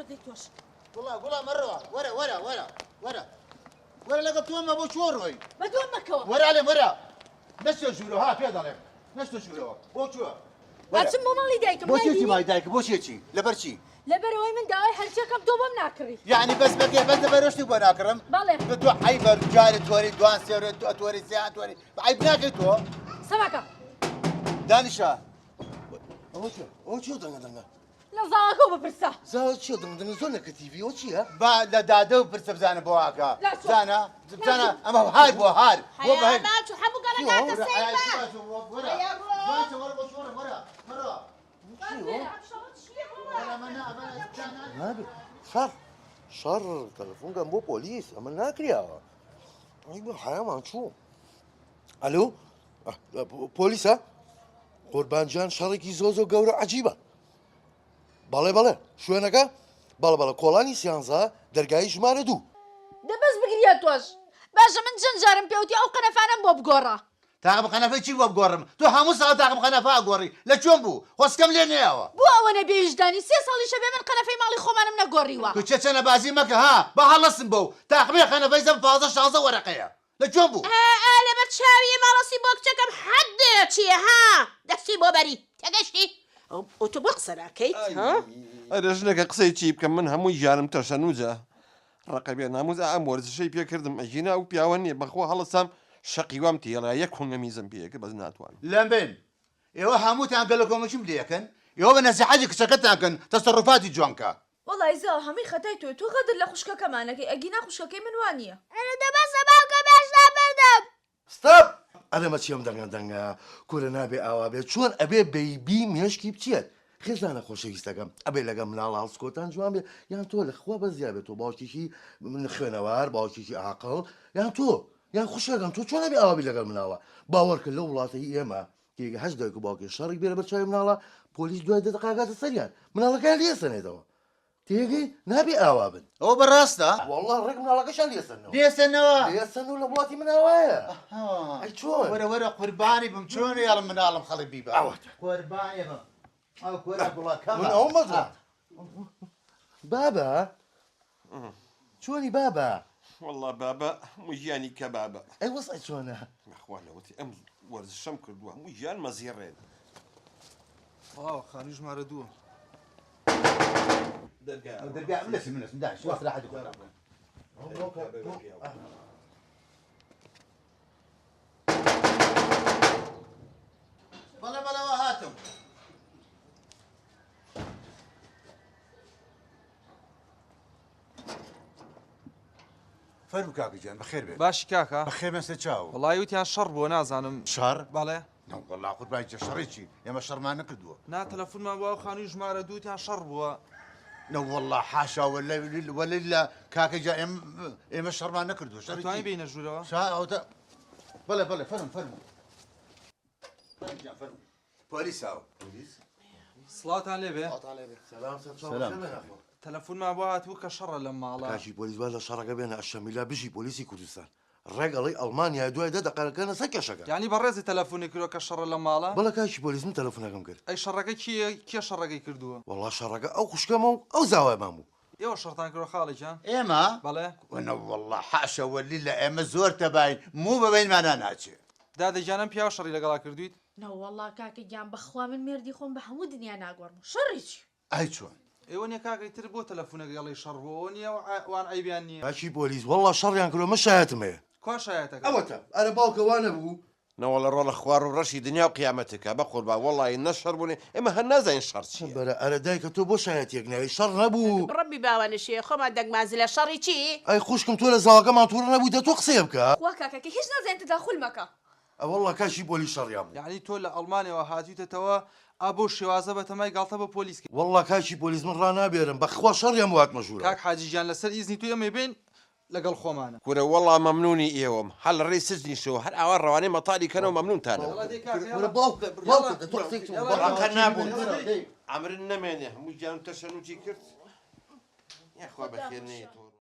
ديتوش والله مرة ورا لقطوهم ابو شوروي بدون مكوى ورا عليه ورا نشتو شورو ها في ضلك نشتو شورو بو شو هاتم مو مالي دايكم بو شي ما دايك بو شي لبرشي لبروي من داي هلشكم دوبم ناكري يعني بس بروشتي بو ناكرم بالله بتو حيبر رجال توري دوان سير توري ساعه توري عيب ناكتو سمكه دانشا او شو دنا لا زاكو ببرسه زاو شو دنا زونه كتيفي او شي با لا دادو برسب زانه بواكا زانه اما هاي بو هار بو بهاي ما شو حبو قال قاعد السيفه شر تلفون كان بو بوليس اما ناكريا ايوه حيوان شو الو بوليس قربان جان شركي زوزو قورة عجيبة بله شوينكا بله كولاني سيانزا درقاي ژمارە 2 دەبەست بگریە تۆش باشە من جەنجارم پێوتی ئەو قەنەفانم بۆ بگۆڕە تاقم قەنەفەی چی بۆ بگۆڕم تۆ هەموو ساڵ تاقم قەنەفا گۆڕی لە چۆن بوو خۆسکەم لێ نێیەوە بۆ ئەوە نەبێویژدانی 3 ساڵیشە بێ من قەنەفەی ماڵی خۆمانم نەگۆڕیوە تو چەچەنە بازی مەکە ها بە هەڵەسم بەو تاقمێ قەنەفەی زەم 15-16 وەرەقەیە لە چۆن بوو لەبەر چاوی ماڵەسی بۆ کچەکەم حەد چییە ها دەستی بۆ بەری تەگەشتی ئەو تۆ بۆ قسە ناکەیت ها ئەرە ژنەکە قسەی چی بکەم من هەمووی ژیانم تەشەنووجە ڕقەبێ ناموزە ئەم وەرزشەی پێکردم ئەژینا و پیاوە نییە بەخۆ هەڵەسام شەقی وام تێڵا یەک خۆنگە میزم پێیەکە بەس ناتوانم لەم بێن ئێوە هەمووتان گەلە کۆمەچیم لێکن ئێوە بە نەسیحەتی کچەکەتانکەن تەسەڕوفاتی جوانکە وەڵای زا هەمووی خەتای تۆ غەدر لە خوشکەکەمانەکەی ئەگینا خوشکەکەی من وانە ئەرە دەبەسە باوکە باشدا بەردەم ستاپ ئەلە مەچیم دەنگە کورە نابێ ئاوا بێت چۆن ئەبێ بەیبی مێشکی بچێت خێزانە خۆشەویستەکەم ئەبێ لەگەم مناڵ هەڵسکۆتان جوان بێ یان تۆ لەخوا بەزیا بێت تۆ باوکێکی من خوێنەوار باوکێکی عاقڵ یان تۆ یان خوشەکەم تۆ چۆن ئەبێ ئاوابی لەگەڵ مناوە باوەڕکرد لە وڵاتەی ئێمە کێگە هەش دایک و باوکێ شەڕێک بێرە بەر چاوی مناڵە پۆلیس دوای دەقاگاتە سەریان مناڵەکان لێسەنێتەوە تێگەی نابێ ئاوا بن ئەوە بەڕاستە وەڵڵا ڕێک مناڵەکەشان لێسەنەوە لێسەنەوە لێسەن و لە وڵاتی مناوایە ئەی چۆن وەرە قوربانی بم چۆن یاڵم مناڵم خەڵک بیبە قوربانی بم ئەو کورە گوڵەکەمە من ئەو مەزە بابا چۆنی بابا والله بابا هەموو ژیانی کە بابا ئەی وەسە چۆنە نەخوانەوەتی ئەم وەرزشەم کردووە هەموو ژیان مەزیڕێن خانووی ژمارە 2 دەرگا من داش واخر أحد يقول بلا وهاتم فرمو كاكي جان بخير بيه باشی کاکە بخير مسا تشاو وڵی وتیان شەڕ بۆ نازانم شر بەڵێ والله قوربانی شەڕێکی ئێمە شەڕمان نەکردووە نا تەلەفۆنمان بۆ خانووی ژمارە 2 تیان شەڕ بووە والله حاشا ولا كاكي جان ئێمە شەڕمان نەکردووە توانی بینە ژوورەوە بەڵێ فرمو پۆلیس هاو سڵاتان لێبێ سلام تەلەفۆنمان بۆ هاتوو کە شەڕە لەم ماڵە کاشی پۆلیسبا لە شەڕەکە بێنە ئەشەمیلا بژی پۆلیسی کوردستان ڕێگەڵی ئەڵمانیا دوای دەقەرەکەنە سەر کێشەکە یعنی بەڕێزی تەلەفۆنی کردووە کە شەڕە لە ماڵە بەڵە کاشی پۆلیس من تەلەفۆنەکەم کرد ئەی شەڕەکە کێ شەڕەکەی کردووە وەڵا شەڕەکە ئەو خوشکەمە و ئەو زاوایمان بوو ئێوە شەڕتان کردوە خاڵێکیان ئێمە بەڵێ والله حاشا وەلی لە ئێمە زۆر تەباین موو بەبینمانە ناچێ دادەجانم پیاوە شەڕی لەگەڵا کردویت نەوەڵا کاکە گیان بەخوا من مێردی خۆم بە هەموو دنیا ناگۆڕم شەڕیچی ئای چۆن ئێوە نیە کاکەی تر بۆ تەلەفۆنەکە گەڵی شەڕ بۆ نییە وان عیبیان نییە کاشی پۆلیس وەڵا شەڕیان کردوە مە شایەتم هەیە کوا شایەتەکە ئەوەتە ئەرە باوکەوانە بوو نەوە لە ڕۆڵە خوار و ڕەشی دنیا و قیامەتەکە بە قوربا وەڵی نەشەڕ بوونێ ئێمە هەر نازانین شەڕ چییە بەرە ئەرە دایکە تۆ بۆ شایەتێک ناوی شەڕ نەبوو ڕەبی باوانشێ خۆمان دەگمازی لە شەڕی چی ئەی خوشکم تۆ لە زاواکەمان تووڕە نەبووی دە تۆ قسێ بکە خوا کاکەکە هیچ نازانێت تداخل مەکە ئەوەڵا کاشی پۆلیس شەڕیان بوو یعنی تۆ لە ئەڵمانیەوە هاتوویتەوە ئابۆ شێوازە بە تەمای گاڵتە بە پۆلیس وەڵا کاشی پۆلیس من ڕنابێرم بەخوا شەڕیان وات مەژوورە کاک حاجیجان لەسەر ئیزنی تو ئەمە بین لەگەڵ خۆمانە کورە وەڵا مەمنونی ئێوەم هەل ڕێی سزنیشەوە هەر ئاوا ڕەوانەی مەتالی کەنەوە مەمنونتانە ڕاکە نابوون ئەمرن نەمێنێ هەموو گیان تەشەنوجی کرد یاخوا بەخێر نێتەوە